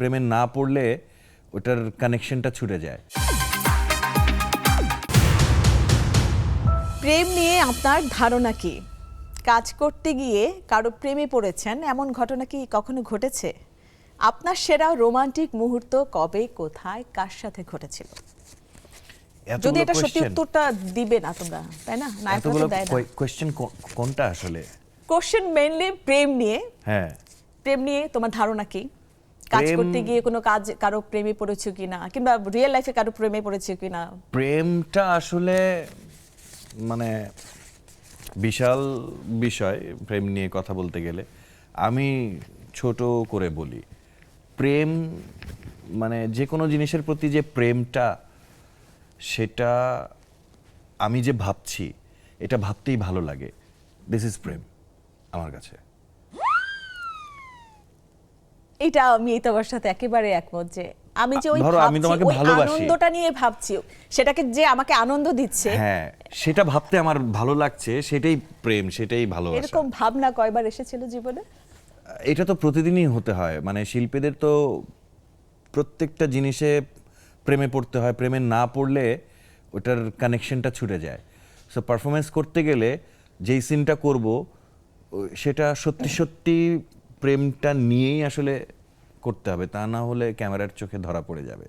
প্রেমে না পড়লে ওটার কানেকশনটা ছুটে যায়। প্রেম নিয়ে আপনার ধারণা কি? কাজ করতে গিয়ে কারো প্রেমে পড়েছেন, এমন ঘটনা কি কখনো ঘটেছে? আপনার সেরা রোমান্টিক মুহূর্ত কবে, কোথায়, কার সাথে ঘটেছিল? যদি এটা সত্যি উত্তরটা দিবে না তোমরা, তাই না? নায়করা তো দেয় না। কোশ্চেন কোনটা আসলে? কোশ্চেন মেইনলি প্রেম নিয়ে। হ্যাঁ, প্রেম নিয়ে তোমার ধারণা কি? কাজ করতে গিয়ে কোনো কাজ কারো প্রেমে পড়েছো কিনা, কিংবা রিয়েল লাইফে কারো প্রেমে পড়েছো কিনা? প্রেমটা আসলে মানে বিশাল বিষয়। প্রেম নিয়ে কথা বলতে গেলে আমি ছোট করে বলি, প্রেম মানে যে কোনো জিনিসের প্রতি যে প্রেমটা, সেটা আমি যে ভাবছি, এটা ভাবতেই ভালো লাগে। দিস ইজ প্রেম আমার কাছে। এটা আমি তোমার সাথে একেবারে একমত যে আমি যে ওই ধরো আমি তোমাকে ভাবছি, ওই ভালোবাসি, আনন্দটা নিয়ে ভাবছি, সেটাকে যে আমাকে আনন্দ দিচ্ছে, হ্যাঁ, সেটা ভাবতে আমার ভালো লাগছে, সেটাই প্রেম, সেটাই ভালোবাসা। এরকম ভাবনা কয়বার এসেছিল জীবনে? এটা তো প্রতিদিনই হতে হয়, মানে শিল্পীদের তো প্রত্যেকটা জিনিসে প্রেমে পড়তে হয়। প্রেমে না পড়লে ওটার কানেকশনটা ছুটে যায়। সো পারফরমেন্স করতে গেলে যেই সিনটা করব, সেটা সত্যি সত্যি প্রেমটা নিয়েই আসলে করতে হবে, তা না হলে ক্যামেরার চোখে ধরা পড়ে যাবে।